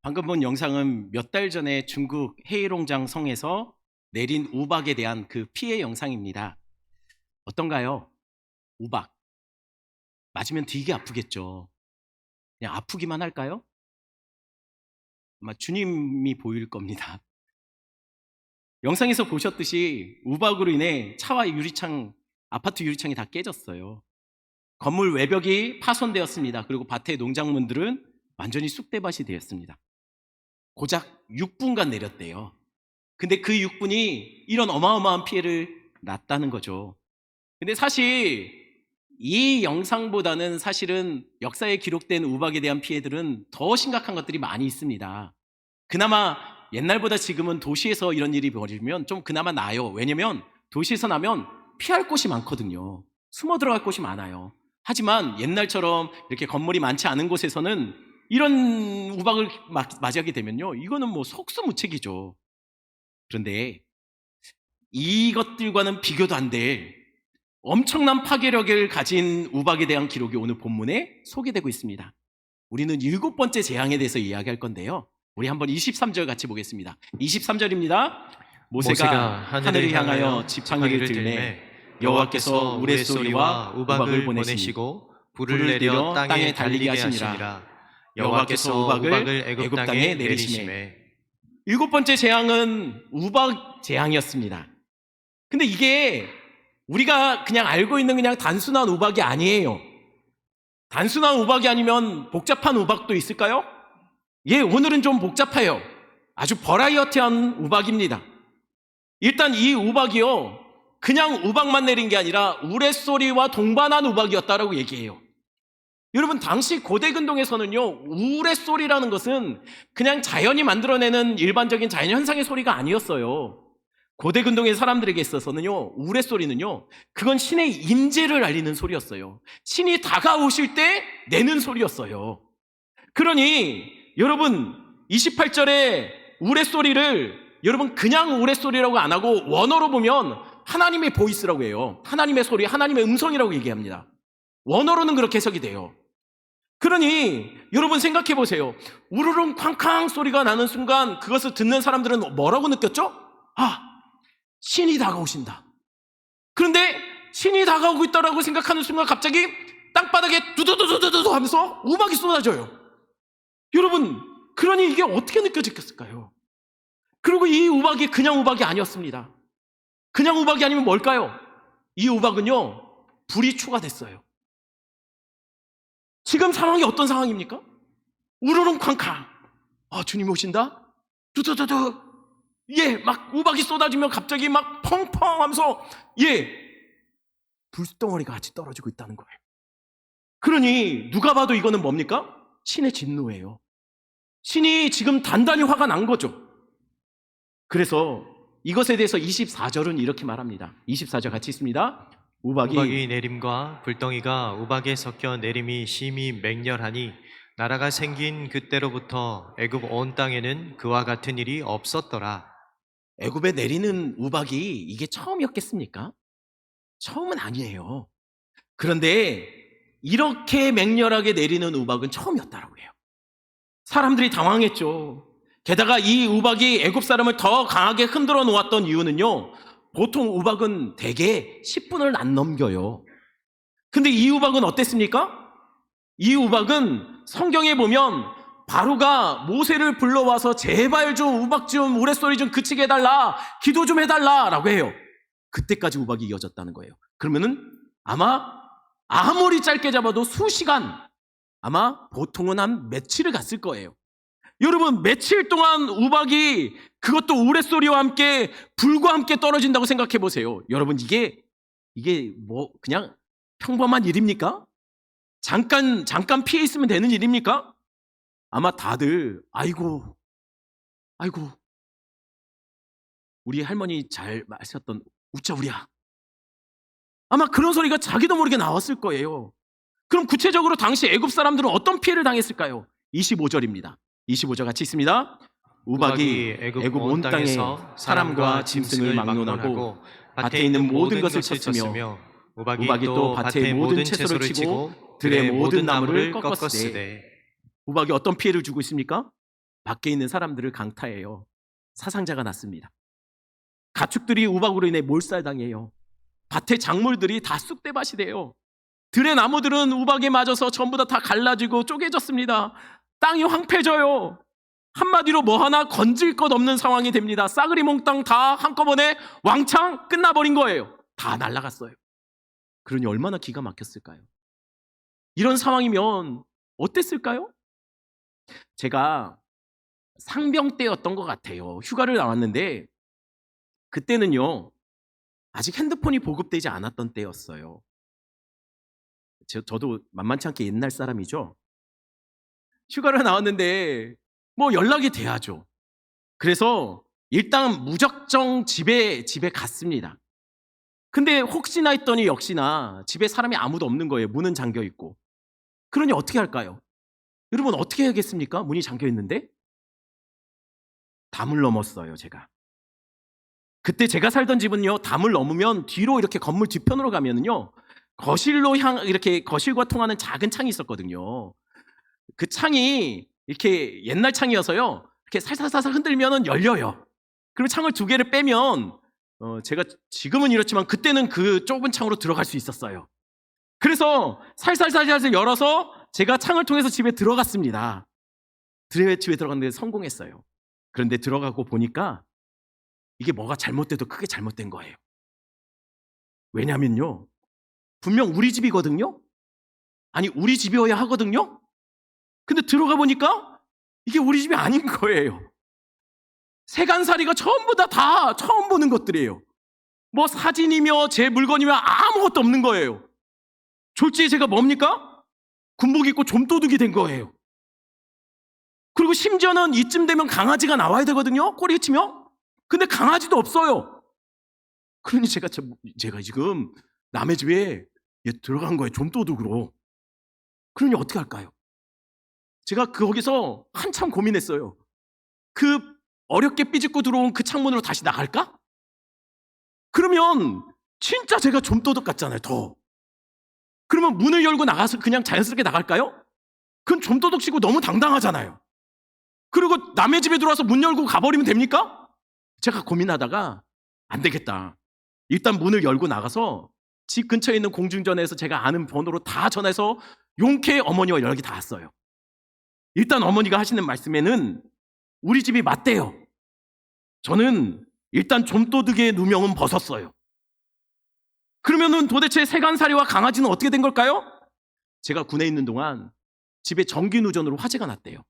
방금 본 영상은 몇 달 전에 중국 헤이롱장 성에서 내린 우박에 대한 그 피해 영상입니다. 어떤가요? 우박. 맞으면 되게 아프겠죠. 그냥 아프기만 할까요? 아마 주님이 보일 겁니다. 영상에서 보셨듯이 우박으로 인해 차와 유리창, 아파트 유리창이 다 깨졌어요. 건물 외벽이 파손되었습니다. 그리고 밭의 농작물들은 완전히 쑥대밭이 되었습니다. 고작 6분간 내렸대요. 근데 그 6분이 이런 어마어마한 피해를 났다는 거죠. 근데 사실 이 영상보다는 사실은 역사에 기록된 우박에 대한 피해들은 더 심각한 것들이 많이 있습니다. 그나마 옛날보다 지금은 도시에서 이런 일이 벌어지면 좀 그나마 나아요. 왜냐면 도시에서 나면 피할 곳이 많거든요. 숨어 들어갈 곳이 많아요. 하지만 옛날처럼 이렇게 건물이 많지 않은 곳에서는 이런 우박을 맞이하게 되면요, 이거는 뭐 속수무책이죠. 그런데 이것들과는 비교도 안 될 엄청난 파괴력을 가진 우박에 대한 기록이 오늘 본문에 소개되고 있습니다. 우리는 7번째 재앙에 대해서 이야기할 건데요, 우리 한번 23절 같이 보겠습니다. 23절입니다. 모세가 하늘을 향하여 지팡이를 들매 여호와께서 우레소리와 우박을 보내시고 불을 내려 땅에 달리게 하시니라. 여호와께서 우박을 애굽 땅에 내리시매. 7번째 재앙은 우박 재앙이었습니다. 근데 이게 우리가 그냥 알고 있는 그냥 단순한 우박이 아니에요. 단순한 우박이 아니면 복잡한 우박도 있을까요? 예, 오늘은 좀 복잡해요. 아주 버라이어티한 우박입니다. 일단 이 우박이요, 그냥 우박만 내린 게 아니라 우레소리와 동반한 우박이었다라고 얘기해요. 여러분, 당시 고대 근동에서는요, 우레소리라는 것은 그냥 자연이 만들어내는 일반적인 자연 현상의 소리가 아니었어요. 고대 근동의 사람들에게 있어서는요, 우레소리는요, 그건 신의 임재를 알리는 소리였어요. 신이 다가오실 때 내는 소리였어요. 그러니 여러분, 28절에 우레소리를 여러분 그냥 우레소리라고 안 하고 원어로 보면 하나님의 보이스라고 해요. 하나님의 소리, 하나님의 음성이라고 얘기합니다. 원어로는 그렇게 해석이 돼요. 그러니 여러분 생각해 보세요. 우르릉 쾅쾅 소리가 나는 순간 그것을 듣는 사람들은 뭐라고 느꼈죠? 아, 신이 다가오신다. 그런데 신이 다가오고 있다라고 생각하는 순간 갑자기 땅바닥에 두두두두두두 하면서 우박이 쏟아져요. 여러분, 그러니 이게 어떻게 느껴졌을까요? 그리고 이 우박이 그냥 우박이 아니었습니다. 그냥 우박이 아니면 뭘까요? 이 우박은요, 불이 추가됐어요. 지금 상황이 어떤 상황입니까? 우르릉 쾅쾅. 아, 주님 오신다? 두두두두. 예, 막 우박이 쏟아지면 갑자기 막 펑펑 하면서, 예, 불덩어리가 같이 떨어지고 있다는 거예요. 그러니 누가 봐도 이거는 뭡니까? 신의 진노예요. 신이 지금 단단히 화가 난 거죠. 그래서 이것에 대해서 24절은 이렇게 말합니다. 24절 같이 있습니다. 우박이 내림과 불덩이가 우박에 섞여 내림이 심히 맹렬하니 나라가 생긴 그때로부터 애굽 온 땅에는 그와 같은 일이 없었더라. 애굽에 내리는 우박이 이게 처음이었겠습니까? 처음은 아니에요. 그런데 이렇게 맹렬하게 내리는 우박은 처음이었다라고 해요. 사람들이 당황했죠. 게다가 이 우박이 애굽 사람을 더 강하게 흔들어 놓았던 이유는요, 보통 우박은 대개 10분을 안 넘겨요. 근데 이 우박은 어땠습니까? 이 우박은 성경에 보면 바로가 모세를 불러와서 제발 좀 우박 좀 우레소리 좀 그치게 해달라, 기도 좀 해달라 라고 해요. 그때까지 우박이 이어졌다는 거예요. 그러면은 아무리 짧게 잡아도 수시간, 아마 보통은 한 며칠을 갔을 거예요. 여러분, 며칠 동안 우박이 그것도 우레소리와 함께 불과 함께 떨어진다고 생각해 보세요. 여러분, 이게 뭐 그냥 평범한 일입니까? 잠깐 피해 있으면 되는 일입니까? 아마 다들 아이고 우리 할머니 잘 마셨던 우짜우리야, 아마 그런 소리가 자기도 모르게 나왔을 거예요. 그럼 구체적으로 당시 애굽 사람들은 어떤 피해를 당했을까요? 25절입니다. 25절 같이 있습니다. 우박이 애굽 온 땅에서 사람과 짐승을 막론하고 밭에 있는 모든 것을 쳤으며 우박이 또 밭의 모든 채소를 치고 들의 모든 나무를 꺾었으되. 우박이 어떤 피해를 주고 있습니까? 밖에 있는 사람들을 강타해요. 사상자가 났습니다. 가축들이 우박으로 인해 몰살당해요. 밭의 작물들이 다 쑥대밭이 돼요. 들의 나무들은 우박에 맞아서 전부 다 갈라지고 쪼개졌습니다. 땅이 황폐져요. 한마디로 뭐 하나 건질 것 없는 상황이 됩니다. 싸그리 몽땅 다 한꺼번에 왕창 끝나버린 거예요. 다 날아갔어요. 그러니 얼마나 기가 막혔을까요? 이런 상황이면 어땠을까요? 제가 상병 때였던 것 같아요. 휴가를 나왔는데 그때는요 아직 핸드폰이 보급되지 않았던 때였어요. 저도 만만치 않게 옛날 사람이죠. 휴가를 나왔는데 뭐 연락이 돼야죠. 그래서 일단 무작정 집에 갔습니다. 근데 혹시나 했더니 역시나 집에 사람이 아무도 없는 거예요. 문은 잠겨 있고. 그러니 어떻게 할까요? 여러분 어떻게 해야겠습니까? 문이 잠겨 있는데? 담을 넘었어요, 제가. 그때 제가 살던 집은요, 담을 넘으면 뒤로 이렇게 건물 뒤편으로 가면은요, 이렇게 거실과 통하는 작은 창이 있었거든요. 그 창이 이렇게 옛날 창이어서요, 이렇게 살살살살 흔들면은 열려요. 그리고 창을 두 개를 빼면, 제가 지금은 이렇지만 그때는 그 좁은 창으로 들어갈 수 있었어요. 그래서 살살살살 열어서 제가 창을 통해서 집에 들어갔습니다. 집에 들어갔는데 성공했어요. 그런데 들어가고 보니까 이게 뭐가 잘못돼도 크게 잘못된 거예요. 왜냐면요, 분명 우리 집이거든요? 아니, 우리 집이어야 하거든요? 근데 들어가 보니까 이게 우리 집이 아닌 거예요. 세간살이가 전부 다 처음 보는 것들이에요. 뭐 사진이며 제 물건이며 아무것도 없는 거예요. 졸지에 제가 뭡니까? 군복 입고 좀도둑이 된 거예요. 그리고 심지어는 이쯤 되면 강아지가 나와야 되거든요? 꼬리 치며? 근데 강아지도 없어요. 그러니 제가 지금 남의 집에 들어간 거예요. 좀도둑으로. 그러니 어떻게 할까요? 제가 거기서 한참 고민했어요. 그 어렵게 삐집고 들어온 그 창문으로 다시 나갈까? 그러면 진짜 제가 좀도둑 같잖아요, 더. 그러면 문을 열고 나가서 그냥 자연스럽게 나갈까요? 그건 좀도둑치고 너무 당당하잖아요. 그리고 남의 집에 들어와서 문 열고 가버리면 됩니까? 제가 고민하다가 안 되겠다. 일단 문을 열고 나가서 집 근처에 있는 공중전화에서 제가 아는 번호로 다 전화해서 용케 어머니와 연락이 닿았어요. 일단 어머니가 하시는 말씀에는 우리 집이 맞대요. 저는 일단 좀도둑의 누명은 벗었어요. 그러면은 도대체 세간살이와 강아지는 어떻게 된 걸까요? 제가 군에 있는 동안 집에 전기 누전으로 화재가 났대요.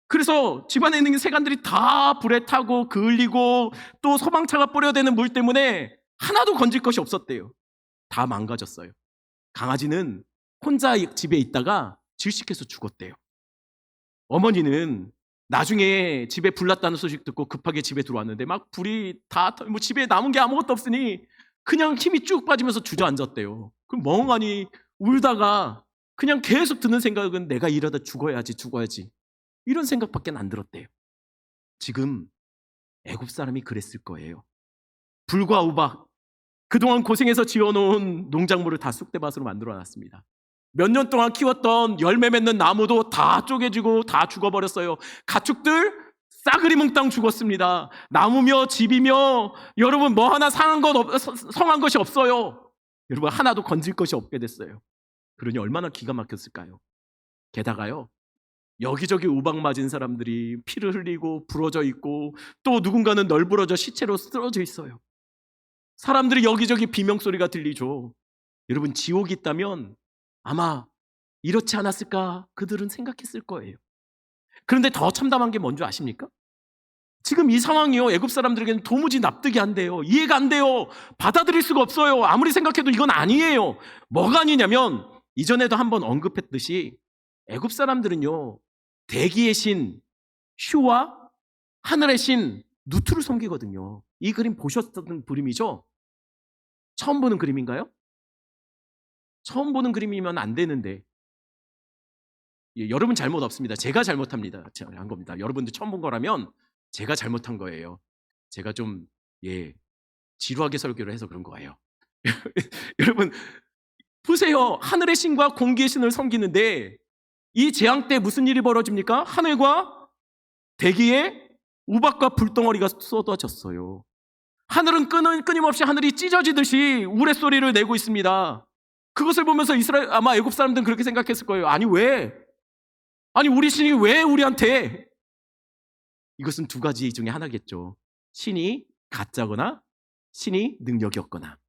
그래서 집안에 있는 세간들이 다 불에 타고 그을리고 또 소방차가 뿌려대는 물 때문에 하나도 건질 것이 없었대요. 다 망가졌어요. 강아지는 혼자 집에 있다가 질식해서 죽었대요. 어머니는 나중에 집에 불 났다는 소식 듣고 급하게 집에 들어왔는데 막 불이 뭐 집에 남은 게 아무것도 없으니 그냥 힘이 쭉 빠지면서 주저앉았대요. 그럼 멍하니 울다가 그냥 계속 드는 생각은 내가 이러다 죽어야지. 이런 생각밖에 안 들었대요. 지금 애굽 사람이 그랬을 거예요. 불과 우박, 그동안 고생해서 지어놓은 농작물을 다 쑥대밭으로 만들어놨습니다. 몇 년 동안 키웠던 열매 맺는 나무도 다 쪼개지고 다 죽어버렸어요. 가축들 싸그리 몽땅 죽었습니다. 나무며 집이며 여러분 뭐 하나 성한 것이 없어요. 여러분 하나도 건질 것이 없게 됐어요. 그러니 얼마나 기가 막혔을까요? 게다가요, 여기저기 우박 맞은 사람들이 피를 흘리고 부러져 있고 또 누군가는 널브러져 시체로 쓰러져 있어요. 사람들이 여기저기 비명소리가 들리죠. 여러분 지옥이 있다면 아마 이렇지 않았을까 그들은 생각했을 거예요. 그런데 더 참담한 게 뭔지 아십니까? 지금 이 상황이요, 애굽 사람들에게는 도무지 납득이 안 돼요. 이해가 안 돼요. 받아들일 수가 없어요. 아무리 생각해도 이건 아니에요. 뭐가 아니냐면 이전에도 한번 언급했듯이 애굽 사람들은요, 대기의 신 슈와 하늘의 신 누트를 섬기거든요. 이 그림 보셨던 그림이죠? 처음 보는 그림인가요? 처음 보는 그림이면 안 되는데, 여러분 잘못 없습니다. 제가 잘못합니다. 제가 한 겁니다. 여러분들 처음 본 거라면 제가 잘못한 거예요. 제가 좀 지루하게 설교를 해서 그런 거예요. 여러분 보세요. 하늘의 신과 공기의 신을 섬기는데 이 재앙 때 무슨 일이 벌어집니까? 하늘과 대기에 우박과 불덩어리가 쏟아졌어요. 하늘은 끊임없이 하늘이 찢어지듯이 우레소리를 내고 있습니다. 그것을 보면서 아마 애굽 사람들은 그렇게 생각했을 거예요. 아니 왜? 아니 우리 신이 왜 우리한테? 이것은 두 가지 중에 하나겠죠. 신이 가짜거나 신이 능력이 없거나.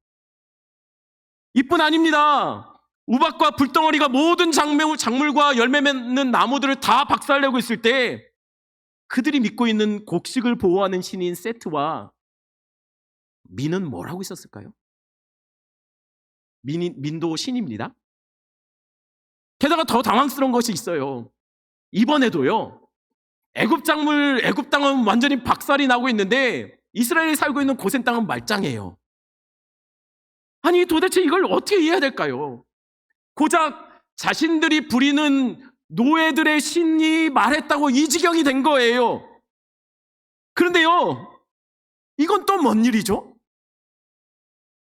이뿐 아닙니다. 우박과 불덩어리가 모든 작물과 열매 맺는 나무들을 다 박살내고 있을 때 그들이 믿고 있는 곡식을 보호하는 신인 세트와 민은 뭘 하고 있었을까요? 민도 신입니다. 게다가 더 당황스러운 것이 있어요. 이번에도요. 애굽 땅은 완전히 박살이 나고 있는데 이스라엘이 살고 있는 고센 땅은 말짱해요. 아니 도대체 이걸 어떻게 이해해야 될까요? 고작 자신들이 부리는 노예들의 신이 말했다고 이 지경이 된 거예요. 그런데요, 이건 또 뭔 일이죠?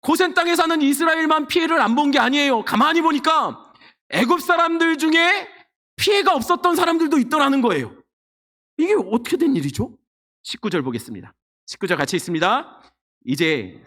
고센 땅에 사는 이스라엘만 피해를 안 본 게 아니에요. 가만히 보니까 애굽 사람들 중에 피해가 없었던 사람들도 있더라는 거예요. 이게 어떻게 된 일이죠? 19절 보겠습니다. 19절 같이 있습니다. 이제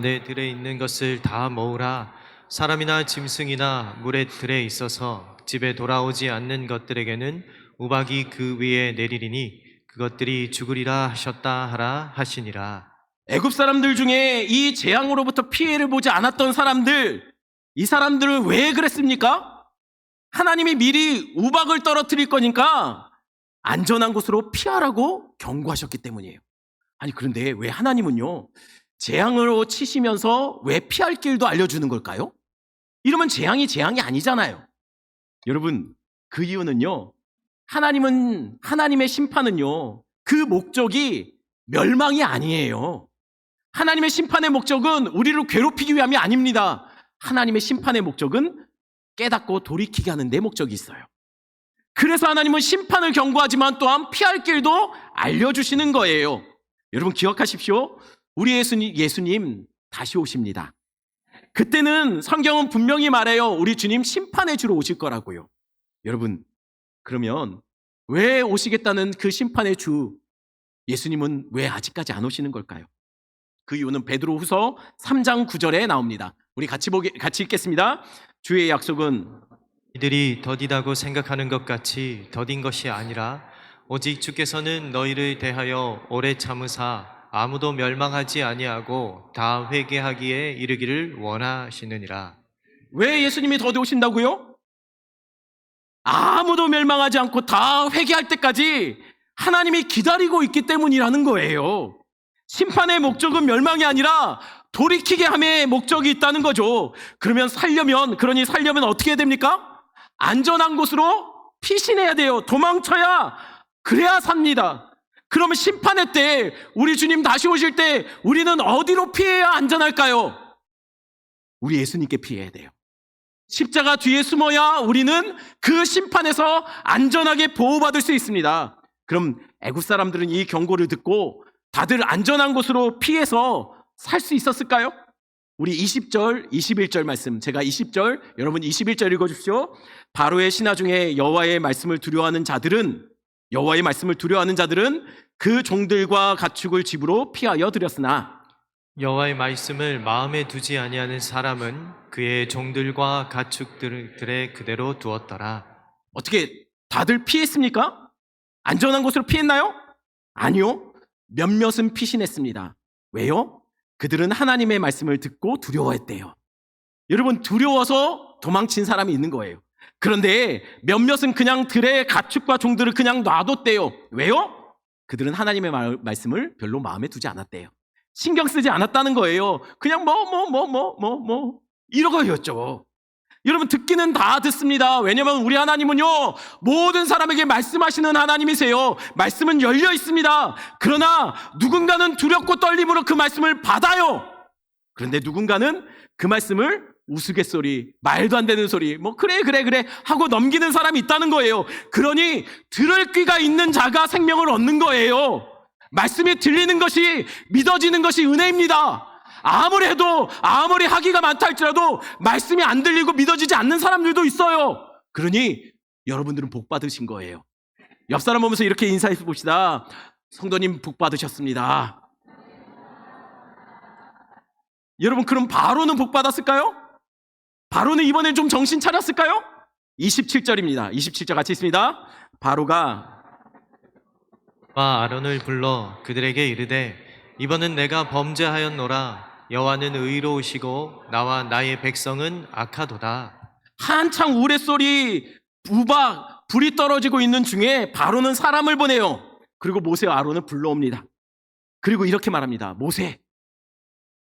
내 들에 있는 것을 다 모으라. 사람이나 짐승이나 물의 들에 있어서 집에 돌아오지 않는 것들에게는 우박이 그 위에 내리리니 그것들이 죽으리라 하셨다 하라 하시니라. 애굽 사람들 중에 이 재앙으로부터 피해를 보지 않았던 사람들, 이 사람들은 왜 그랬습니까? 하나님이 미리 우박을 떨어뜨릴 거니까 안전한 곳으로 피하라고 경고하셨기 때문이에요. 아니 그런데 왜 하나님은요 재앙으로 치시면서 왜 피할 길도 알려주는 걸까요? 이러면 재앙이 아니잖아요. 여러분 그 이유는요, 하나님의 심판은요 그 목적이 멸망이 아니에요. 하나님의 심판의 목적은 우리를 괴롭히기 위함이 아닙니다. 하나님의 심판의 목적은 깨닫고 돌이키게 하는 데 목적이 있어요. 그래서 하나님은 심판을 경고하지만 또한 피할 길도 알려주시는 거예요. 여러분 기억하십시오. 우리 예수님 다시 오십니다. 그때는 성경은 분명히 말해요. 우리 주님 심판의 주로 오실 거라고요. 여러분 그러면 왜 오시겠다는 그 심판의 주 예수님은 왜 아직까지 안 오시는 걸까요? 그 이유는 베드로후서 3장 9절에 나옵니다. 우리 같이 읽겠습니다. 주의 약속은 이들이 더디다고 생각하는 것 같이 더딘 것이 아니라 오직 주께서는 너희를 대하여 오래 참으사 아무도 멸망하지 아니하고 다 회개하기에 이르기를 원하시느니라. 왜 예수님이 더디 오신다고요? 아무도 멸망하지 않고 다 회개할 때까지 하나님이 기다리고 있기 때문이라는 거예요. 심판의 목적은 멸망이 아니라 돌이키게 함의 목적이 있다는 거죠. 그러니 살려면 어떻게 해야 됩니까? 안전한 곳으로 피신해야 돼요. 도망쳐야 그래야 삽니다. 그러면 심판의 때 우리 주님 다시 오실 때 우리는 어디로 피해야 안전할까요? 우리 예수님께 피해야 돼요. 십자가 뒤에 숨어야 우리는 그 심판에서 안전하게 보호받을 수 있습니다. 그럼 애굽 사람들은 이 경고를 듣고 다들 안전한 곳으로 피해서 살 수 있었을까요? 우리 20절, 21절 말씀, 제가 20절, 여러분 21절 읽어주십시오. 바로의 신하 중에 여호와의 말씀을 두려워하는 자들은 그 종들과 가축을 집으로 피하여 드렸으나 여호와의 말씀을 마음에 두지 아니하는 사람은 그의 종들과 가축들에 그대로 두었더라. 어떻게 다들 피했습니까? 안전한 곳으로 피했나요? 아니요. 몇몇은 피신했습니다. 왜요? 그들은 하나님의 말씀을 듣고 두려워했대요. 여러분 두려워서 도망친 사람이 있는 거예요. 그런데 몇몇은 그냥 들의 가축과 종들을 그냥 놔뒀대요. 왜요? 그들은 하나님의 말씀을 별로 마음에 두지 않았대요. 신경 쓰지 않았다는 거예요. 그냥 이러고였죠. 여러분 듣기는 다 듣습니다. 왜냐하면 우리 하나님은요 모든 사람에게 말씀하시는 하나님이세요. 말씀은 열려 있습니다. 그러나 누군가는 두렵고 떨림으로 그 말씀을 받아요. 그런데 누군가는 그 말씀을 우스갯소리, 말도 안 되는 소리, 그래 하고 넘기는 사람이 있다는 거예요. 그러니 들을 귀가 있는 자가 생명을 얻는 거예요. 말씀이 들리는 것이, 믿어지는 것이 은혜입니다. 아무리 하기가 많다 할지라도 말씀이 안 들리고 믿어지지 않는 사람들도 있어요. 그러니 여러분들은 복 받으신 거예요. 옆 사람 보면서 이렇게 인사해서 봅시다. 성도님 복 받으셨습니다. 여러분, 그럼 바로는 복 받았을까요? 바로는 이번엔 좀 정신 차렸을까요? 27절입니다. 27절 같이 있습니다. 바로가 아론을 불러 그들에게 이르되 이번은 내가 범죄하였노라. 여호와는 의로우시고 나와 나의 백성은 악하도다. 한창 우레소리, 우박, 불이 떨어지고 있는 중에 바로는 사람을 보내요. 그리고 모세와 아론을 불러옵니다. 그리고 이렇게 말합니다. 모세,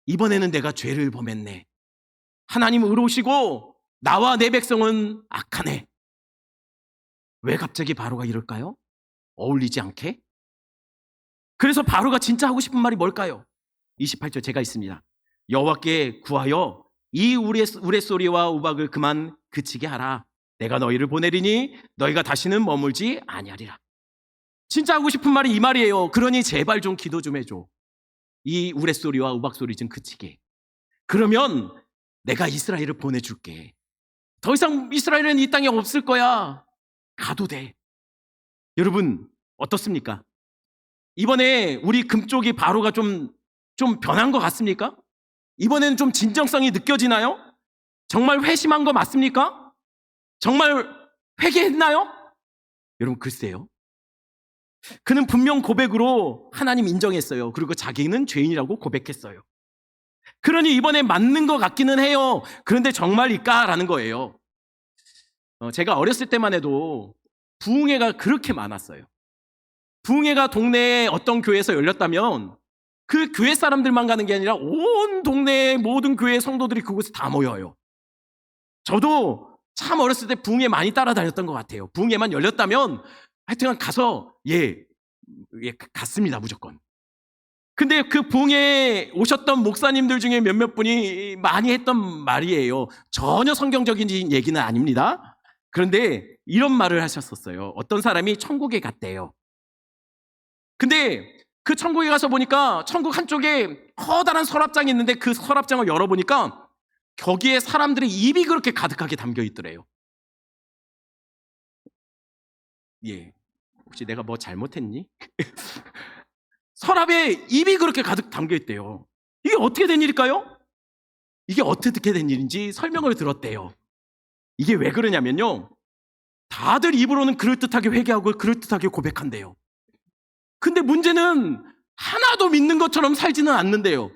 이번에는 내가 죄를 범했네. 하나님 의로우시고 나와 내 백성은 악하네. 왜 갑자기 바로가 이럴까요? 어울리지 않게? 그래서 바로가 진짜 하고 싶은 말이 뭘까요? 28절 제가 있습니다. 여호와께 구하여 이 우레소리와 우박을 그만 그치게 하라. 내가 너희를 보내리니 너희가 다시는 머물지 아니하리라. 진짜 하고 싶은 말이 이 말이에요. 그러니 제발 좀 기도 좀 해줘. 이 우레소리와 우박소리 좀 그치게. 그러면 내가 이스라엘을 보내줄게. 더 이상 이스라엘은 이 땅에 없을 거야. 가도 돼. 여러분 어떻습니까? 이번에 우리 금쪽이 바로가 좀 변한 것 같습니까? 이번에는 좀 진정성이 느껴지나요? 정말 회심한 거 맞습니까? 정말 회개했나요? 여러분 글쎄요. 그는 분명 고백으로 하나님 인정했어요. 그리고 자기는 죄인이라고 고백했어요. 그러니 이번에 맞는 것 같기는 해요. 그런데 정말일까라는 거예요. 제가 어렸을 때만 해도 부흥회가 그렇게 많았어요. 부흥회가 동네에 어떤 교회에서 열렸다면 그 교회 사람들만 가는 게 아니라 온 동네의 모든 교회 성도들이 그곳에 다 모여요. 저도 참 어렸을 때 부흥회 많이 따라다녔던 것 같아요. 부흥회만 열렸다면 하여튼 가서 갔습니다, 무조건. 근데 그 부흥회에 오셨던 목사님들 중에 몇몇 분이 많이 했던 말이에요. 전혀 성경적인 얘기는 아닙니다. 그런데 이런 말을 하셨었어요. 어떤 사람이 천국에 갔대요. 근데 그 천국에 가서 보니까 천국 한쪽에 커다란 서랍장이 있는데 그 서랍장을 열어보니까 거기에 사람들의 입이 그렇게 가득하게 담겨 있더래요. 예, 혹시 내가 뭐 잘못했니? 서랍에 입이 그렇게 가득 담겨 있대요. 이게 어떻게 된 일일까요? 이게 어떻게 된 일인지 설명을 들었대요. 이게 왜 그러냐면요, 다들 입으로는 그럴듯하게 회개하고 그럴듯하게 고백한대요. 근데 문제는 하나도 믿는 것처럼 살지는 않는데요.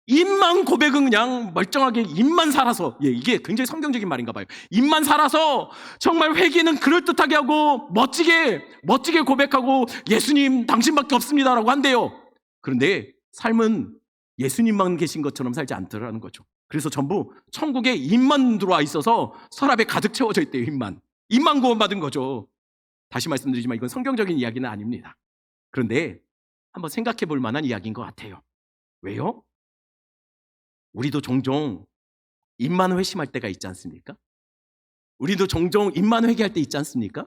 입만 고백은 그냥 멀쩡하게 입만 살아서, 이게 굉장히 성경적인 말인가 봐요. 입만 살아서 정말 회개는 그럴듯하게 하고 멋지게 고백하고 예수님 당신밖에 없습니다라고 한대요. 그런데 삶은 예수님만 계신 것처럼 살지 않더라는 거죠. 그래서 전부 천국에 입만 들어와 있어서 서랍에 가득 채워져 있대요. 입만 구원받은 거죠. 다시 말씀드리지만 이건 성경적인 이야기는 아닙니다. 그런데 한번 생각해 볼 만한 이야기인 것 같아요. 왜요? 우리도 종종 입만 회심할 때가 있지 않습니까? 우리도 종종 입만 회개할 때 있지 않습니까?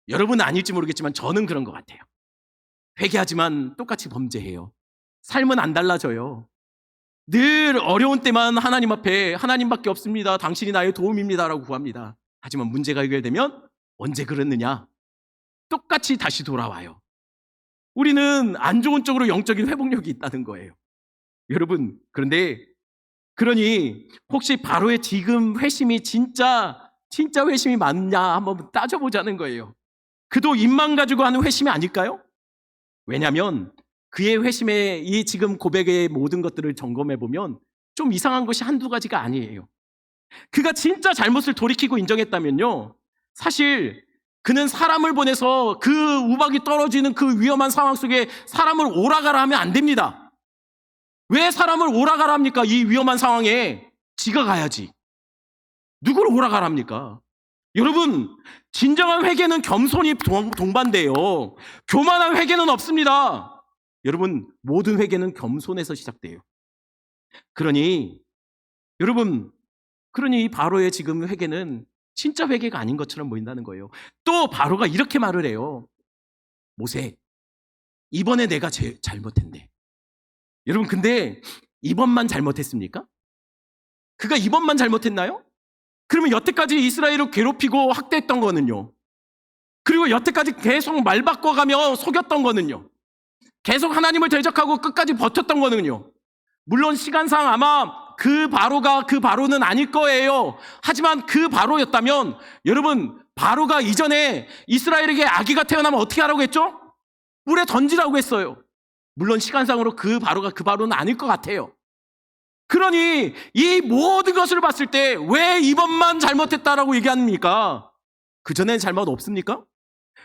여러분은 아닐지 모르겠지만 저는 그런 것 같아요. 회개하지만 똑같이 범죄해요. 삶은 안 달라져요. 늘 어려운 때만 하나님 앞에 하나님밖에 없습니다. 당신이 나의 도움입니다 라고 구합니다. 하지만 문제가 해결되면 언제 그랬느냐? 똑같이 다시 돌아와요. 우리는 안 좋은 쪽으로 영적인 회복력이 있다는 거예요. 여러분, 그러니 혹시 바로의 지금 회심이 진짜 회심이 맞냐 한번 따져보자는 거예요. 그도 입만 가지고 하는 회심이 아닐까요? 왜냐하면 그의 회심의 이 지금 고백의 모든 것들을 점검해 보면 좀 이상한 것이 한두 가지가 아니에요. 그가 진짜 잘못을 돌이키고 인정했다면요, 사실 그는 사람을 보내서 그 우박이 떨어지는 그 위험한 상황 속에 사람을 오라가라 하면 안 됩니다. 왜 사람을 오라가라 합니까? 이 위험한 상황에 지가 가야지. 누구를 오라가라 합니까? 여러분, 진정한 회개는 겸손이 동반돼요. 교만한 회개는 없습니다. 여러분, 모든 회개는 겸손에서 시작돼요. 그러니 이 바로의 지금 회개는 진짜 회개가 아닌 것처럼 보인다는 거예요. 또 바로가 이렇게 말을 해요. 모세, 이번에 내가 잘못했네. 여러분, 근데 이번만 잘못했습니까? 그가 이번만 잘못했나요? 그러면 여태까지 이스라엘을 괴롭히고 학대했던 거는요? 그리고 여태까지 계속 말 바꿔가며 속였던 거는요. 계속 하나님을 대적하고 끝까지 버텼던 거는요. 물론 시간상 아마 그 바로가 그 바로는 아닐 거예요. 하지만 그 바로였다면 여러분, 바로가 이전에 이스라엘에게 아기가 태어나면 어떻게 하라고 했죠? 물에 던지라고 했어요. 물론 시간상으로 그 바로가 그 바로는 아닐 것 같아요. 그러니 이 모든 것을 봤을 때 왜 이번만 잘못했다라고 얘기합니까? 그전엔 잘못 없습니까?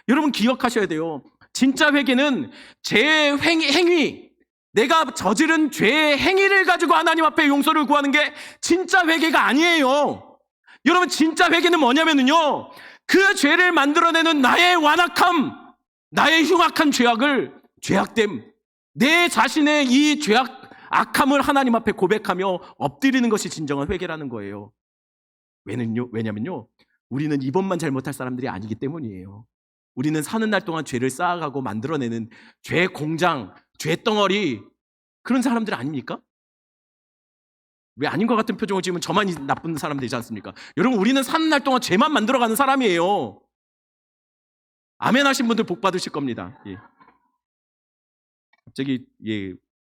여러분 기억하셔야 돼요. 진짜 회개는 제 행위, 내가 저지른 죄의 행위를 가지고 하나님 앞에 용서를 구하는 게 진짜 회개가 아니에요. 여러분 진짜 회개는 뭐냐면요, 그 죄를 만들어내는 나의 완악함, 나의 흉악한 죄악됨, 내 자신의 이 악함을 하나님 앞에 고백하며 엎드리는 것이 진정한 회개라는 거예요. 왜냐면요, 우리는 이번만 잘못할 사람들이 아니기 때문이에요. 우리는 사는 날 동안 죄를 쌓아가고 만들어내는 죄 공장, 죄 덩어리, 그런 사람들 아닙니까? 왜 아닌 것 같은 표정을 지으면 저만 나쁜 사람 되지 않습니까? 여러분, 우리는 사는 날 동안 죄만 만들어가는 사람이에요. 아멘 하신 분들 복 받으실 겁니다. 예. 갑자기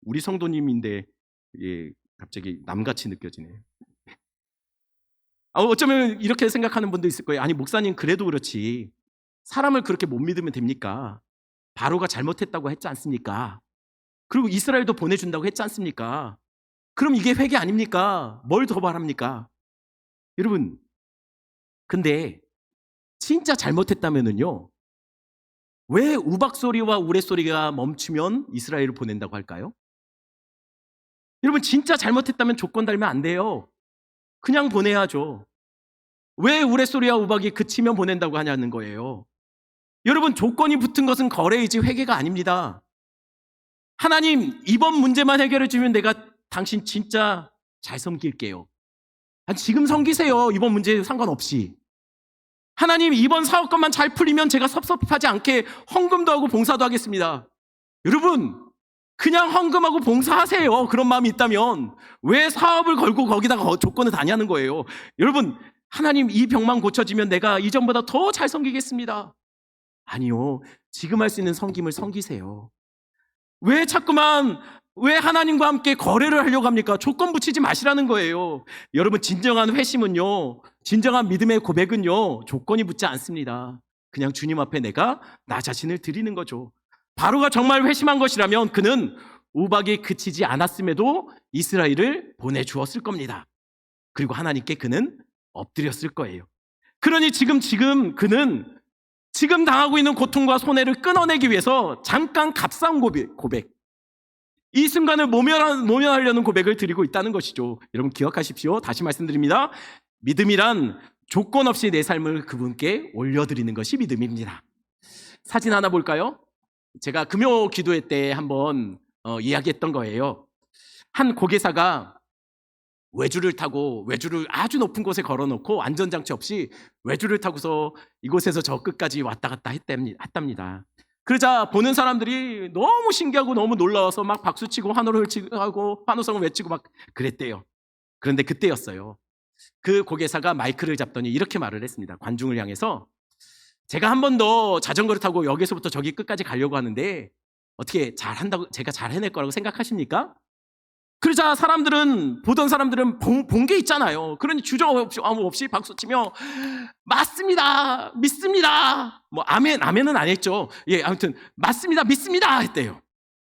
우리 성도님인데 갑자기 남같이 느껴지네요. 어쩌면 이렇게 생각하는 분도 있을 거예요. 아니 목사님 그래도 그렇지, 사람을 그렇게 못 믿으면 됩니까? 바로가 잘못했다고 했지 않습니까? 그리고 이스라엘도 보내준다고 했지 않습니까? 그럼 이게 회개 아닙니까? 뭘 더 바랍니까? 여러분, 근데 진짜 잘못했다면은요, 왜 우박소리와 우레소리가 멈추면 이스라엘을 보낸다고 할까요? 여러분 진짜 잘못했다면 조건 달면 안 돼요. 그냥 보내야죠. 왜 우레소리와 우박이 그치면 보낸다고 하냐는 거예요. 여러분 조건이 붙은 것은 거래이지 회개가 아닙니다. 하나님 이번 문제만 해결해 주면 내가 당신 진짜 잘 섬길게요. 지금 섬기세요. 이번 문제에 상관없이. 하나님 이번 사업권만 잘 풀리면 제가 섭섭하지 않게 헌금도 하고 봉사도 하겠습니다. 여러분 그냥 헌금하고 봉사하세요. 그런 마음이 있다면 왜 사업을 걸고 거기다가 조건을 다냐는 거예요. 여러분 하나님 이 병만 고쳐지면 내가 이전보다 더 잘 섬기겠습니다. 아니요, 지금 할 수 있는 섬김을 섬기세요. 왜 하나님과 함께 거래를 하려고 합니까? 조건 붙이지 마시라는 거예요. 여러분 진정한 회심은요, 진정한 믿음의 고백은요, 조건이 붙지 않습니다. 그냥 주님 앞에 내가 나 자신을 드리는 거죠. 바로가 정말 회심한 것이라면 그는 우박이 그치지 않았음에도 이스라엘을 보내주었을 겁니다. 그리고 하나님께 그는 엎드렸을 거예요. 그러니 지금 그는 지금 당하고 있는 고통과 손해를 끊어내기 위해서 잠깐 값싼 고백, 이 순간을 모면하려는 고백을 드리고 있다는 것이죠. 여러분 기억하십시오. 다시 말씀드립니다. 믿음이란 조건 없이 내 삶을 그분께 올려드리는 것이 믿음입니다. 사진 하나 볼까요? 제가 금요 기도회 때 한번 이야기했던 거예요. 한 고개사가 외주를 아주 높은 곳에 걸어놓고 안전장치 없이 외주를 타고서 이곳에서 저 끝까지 왔다 갔다 했답니다. 그러자 보는 사람들이 너무 신기하고 너무 놀라워서 막 박수치고 환호를 하고 환호성을 외치고 막 그랬대요. 그런데 그때였어요. 그 고개사가 마이크를 잡더니 이렇게 말을 했습니다. 관중을 향해서 제가 한 번 더 자전거를 타고 여기서부터 저기 끝까지 가려고 하는데 어떻게 제가 잘 해낼 거라고 생각하십니까? 그러자 보던 사람들은 본 게 있잖아요. 그러니 주저 없이 박수치며 맞습니다, 믿습니다. 뭐 아멘은 안 했죠. 아무튼 맞습니다, 믿습니다 했대요.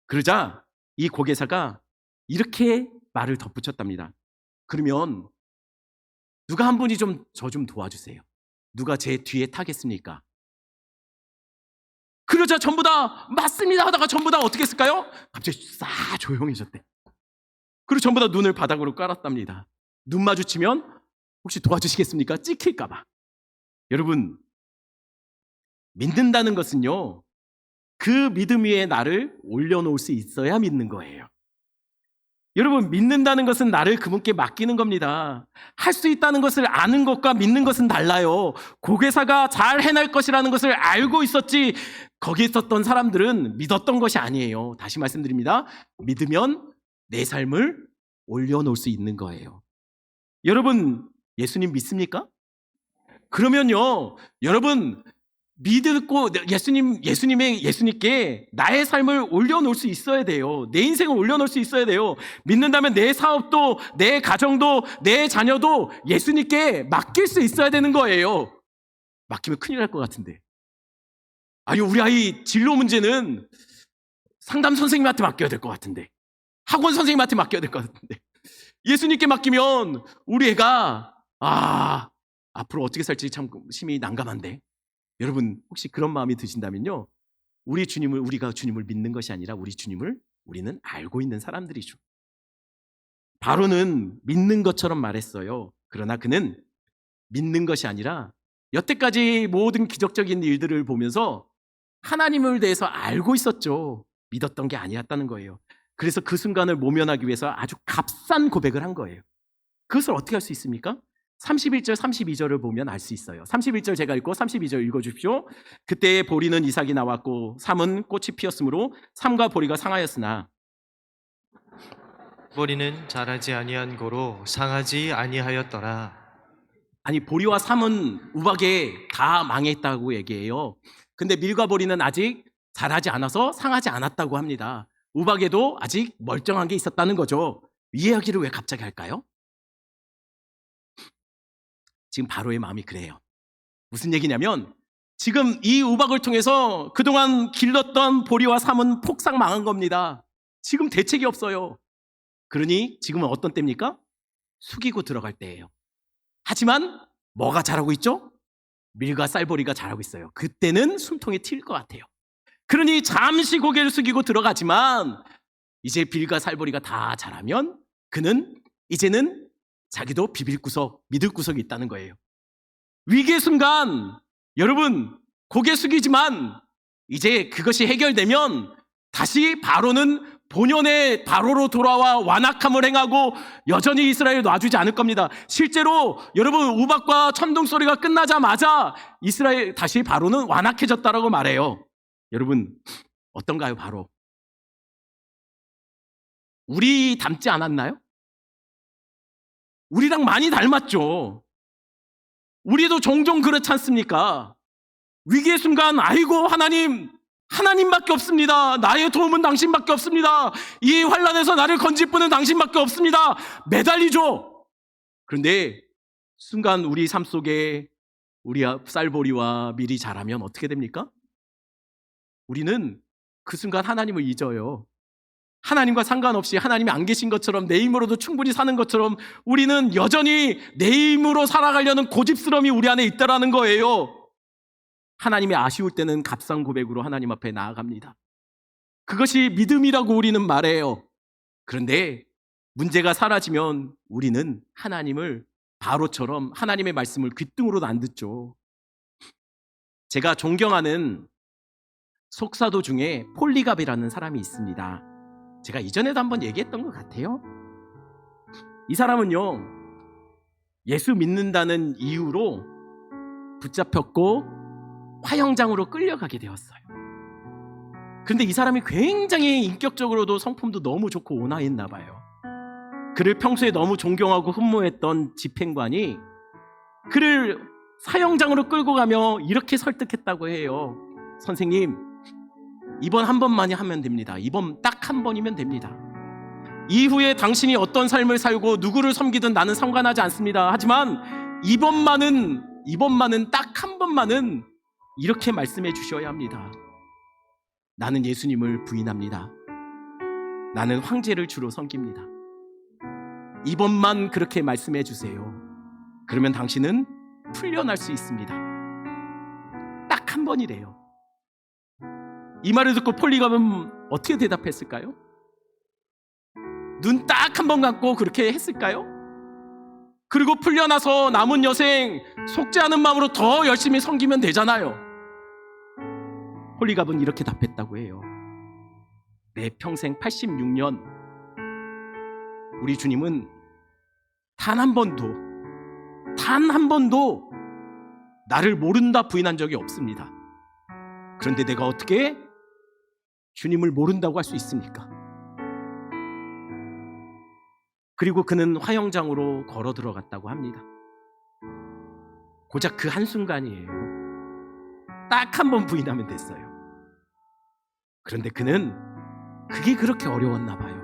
그러자 이 고개사가 이렇게 말을 덧붙였답니다. 그러면 누가 한 분이 저 좀 도와주세요. 누가 제 뒤에 타겠습니까? 그러자 전부 다 맞습니다 하다가 전부 다 어떻게 했을까요? 갑자기 싹 조용해졌대. 그리고 전부 다 눈을 바닥으로 깔았답니다. 눈 마주치면 혹시 도와주시겠습니까? 찍힐까봐. 여러분 믿는다는 것은요, 그 믿음 위에 나를 올려놓을 수 있어야 믿는 거예요. 여러분 믿는다는 것은 나를 그분께 맡기는 겁니다. 할 수 있다는 것을 아는 것과 믿는 것은 달라요. 고개사가 잘 해낼 것이라는 것을 알고 있었지 거기 있었던 사람들은 믿었던 것이 아니에요. 다시 말씀드립니다. 믿으면 내 삶을 올려놓을 수 있는 거예요. 여러분 예수님 믿습니까? 그러면요, 여러분 믿고 예수님께 나의 삶을 올려놓을 수 있어야 돼요. 내 인생을 올려놓을 수 있어야 돼요. 믿는다면 내 사업도, 내 가정도, 내 자녀도 예수님께 맡길 수 있어야 되는 거예요. 맡기면 큰일 날 것 같은데. 아니, 우리 아이 진로 문제는 상담 선생님한테 맡겨야 될 것 같은데. 학원 선생님한테 맡겨야 될 것 같은데. 예수님께 맡기면 우리 애가 앞으로 어떻게 살지 참 심히 난감한데. 여러분, 혹시 그런 마음이 드신다면요, 우리가 주님을 믿는 것이 아니라 우리는 알고 있는 사람들이죠. 바로는 믿는 것처럼 말했어요. 그러나 그는 믿는 것이 아니라 여태까지 모든 기적적인 일들을 보면서 하나님을 대해서 알고 있었죠. 믿었던 게 아니었다는 거예요. 그래서 그 순간을 모면하기 위해서 아주 값싼 고백을 한 거예요. 그것을 어떻게 할 수 있습니까? 31절, 32절을 보면 알 수 있어요. 31절 제가 읽고 32절 읽어주십시오. 그때 보리는 이삭이 나왔고 삼은 꽃이 피었으므로 삼과 보리가 상하였으나 보리는 자라지 아니한 고로 상하지 아니하였더라. 아니, 보리와 삼은 우박에 다 망했다고 얘기해요. 근데 밀과 보리는 아직 자라지 않아서 상하지 않았다고 합니다. 우박에도 아직 멀쩡한 게 있었다는 거죠. 이 이야기를 왜 갑자기 할까요? 지금 바로의 마음이 그래요. 무슨 얘기냐면 지금 이 우박을 통해서 그동안 길렀던 보리와 삼은 폭삭 망한 겁니다. 지금 대책이 없어요. 그러니 지금은 어떤 때입니까? 숙이고 들어갈 때예요. 하지만 뭐가 자라고 있죠? 밀과 쌀보리가 자라고 있어요. 그때는 숨통이 튈 것 같아요. 그러니 잠시 고개를 숙이고 들어가지만 이제 밀과 쌀보리가 다 자라면 그는 이제는 자기도 비빌 구석, 믿을 구석이 있다는 거예요. 위기의 순간 여러분 고개 숙이지만 이제 그것이 해결되면 다시 바로는 본연의 바로로 돌아와 완악함을 행하고 여전히 이스라엘을 놔주지 않을 겁니다. 실제로 여러분 우박과 천둥 소리가 끝나자마자 이스라엘 다시 바로는 완악해졌다라고 말해요. 여러분 어떤가요? 바로 우리 닮지 않았나요? 우리랑 많이 닮았죠. 우리도 종종 그렇지 않습니까? 위기의 순간 아이고 하나님밖에 없습니다. 나의 도움은 당신밖에 없습니다. 이 환난에서 나를 건질 분은 당신밖에 없습니다. 매달리죠. 그런데 순간 우리 삶 속에 우리 쌀보리와 밀이 자라면 어떻게 됩니까? 우리는 그 순간 하나님을 잊어요. 하나님과 상관없이 하나님이 안 계신 것처럼 내 힘으로도 충분히 사는 것처럼 우리는 여전히 내 힘으로 살아가려는 고집스러움이 우리 안에 있다라는 거예요. 하나님이 아쉬울 때는 값싼 고백으로 하나님 앞에 나아갑니다. 그것이 믿음이라고 우리는 말해요. 그런데 문제가 사라지면 우리는 하나님을 바로처럼 하나님의 말씀을 귓등으로도 안 듣죠. 제가 존경하는 속사도 중에 폴리갑이라는 사람이 있습니다. 제가 이전에도 한번 얘기했던 것 같아요. 이 사람은요, 예수 믿는다는 이유로 붙잡혔고 화형장으로 끌려가게 되었어요. 그런데 이 사람이 굉장히 인격적으로도 성품도 너무 좋고 온화했나 봐요. 그를 평소에 너무 존경하고 흠모했던 집행관이 그를 사형장으로 끌고 가며 이렇게 설득했다고 해요. 선생님, 이번 한 번만이 하면 됩니다. 이번 딱 한 번이면 됩니다. 이후에 당신이 어떤 삶을 살고 누구를 섬기든 나는 상관하지 않습니다. 하지만 이번만은 딱 한 번만은 이렇게 말씀해 주셔야 합니다. 나는 예수님을 부인합니다. 나는 황제를 주로 섬깁니다. 이번만 그렇게 말씀해 주세요. 그러면 당신은 풀려날 수 있습니다. 딱 한 번이래요. 이 말을 듣고 폴리갑은 어떻게 대답했을까요? 눈 딱 한 번 감고 그렇게 했을까요? 그리고 풀려나서 남은 여생 속죄하는 마음으로 더 열심히 섬기면 되잖아요. 폴리갑은 이렇게 답했다고 해요. 내 평생 86년 우리 주님은 단 한 번도 나를 모른다 부인한 적이 없습니다. 그런데 내가 어떻게 주님을 모른다고 할 수 있습니까? 그리고 그는 화형장으로 걸어 들어갔다고 합니다. 고작 그 한순간이에요. 딱 한 번 부인하면 됐어요. 그런데 그는 그게 그렇게 어려웠나 봐요.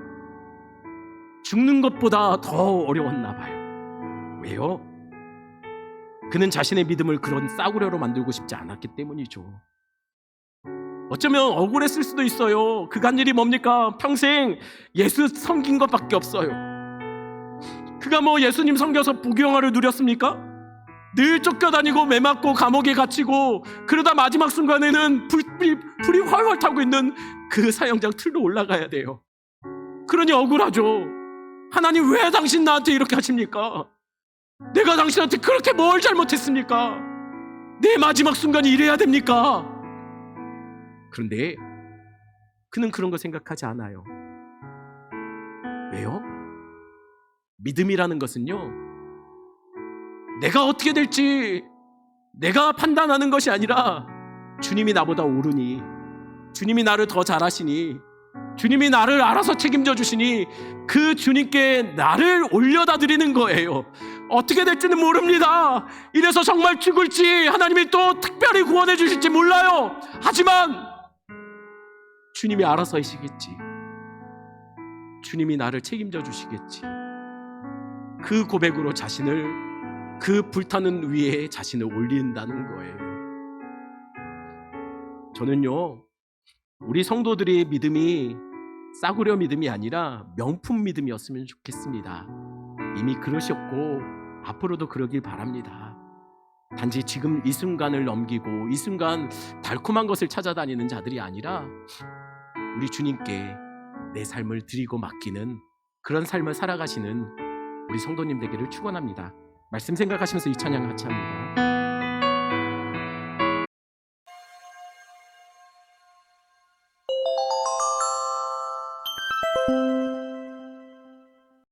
죽는 것보다 더 어려웠나 봐요. 왜요? 그는 자신의 믿음을 그런 싸구려로 만들고 싶지 않았기 때문이죠. 어쩌면 억울했을 수도 있어요. 그가 한 일이 뭡니까? 평생 예수 섬긴 것밖에 없어요. 그가 뭐 예수님 섬겨서 부귀영화를 누렸습니까? 늘 쫓겨다니고 매맞고 감옥에 갇히고 그러다 마지막 순간에는 불이 활활 타고 있는 그 사형장 틀로 올라가야 돼요. 그러니 억울하죠. 하나님, 왜 당신 나한테 이렇게 하십니까? 내가 당신한테 그렇게 뭘 잘못했습니까? 내 마지막 순간이 이래야 됩니까? 그런데 그는 그런 거 생각하지 않아요. 왜요? 믿음이라는 것은요, 내가 어떻게 될지 내가 판단하는 것이 아니라 주님이 나보다 옳으니, 주님이 나를 더 잘하시니, 주님이 나를 알아서 책임져 주시니 그 주님께 나를 올려다 드리는 거예요. 어떻게 될지는 모릅니다. 이래서 정말 죽을지 하나님이 또 특별히 구원해 주실지 몰라요. 하지만 주님이 알아서 하시겠지. 주님이 나를 책임져 주시겠지. 그 고백으로 자신을, 그 불타는 위에 자신을 올린다는 거예요. 저는요, 우리 성도들의 믿음이 싸구려 믿음이 아니라 명품 믿음이었으면 좋겠습니다. 이미 그러셨고 앞으로도 그러길 바랍니다. 단지 지금 이 순간을 넘기고 이 순간 달콤한 것을 찾아다니는 자들이 아니라 우리 주님께 내 삶을 드리고 맡기는 그런 삶을 살아가시는 우리 성도님 되기를 축원합니다. 말씀 생각하시면서 이 찬양 같이 합니다.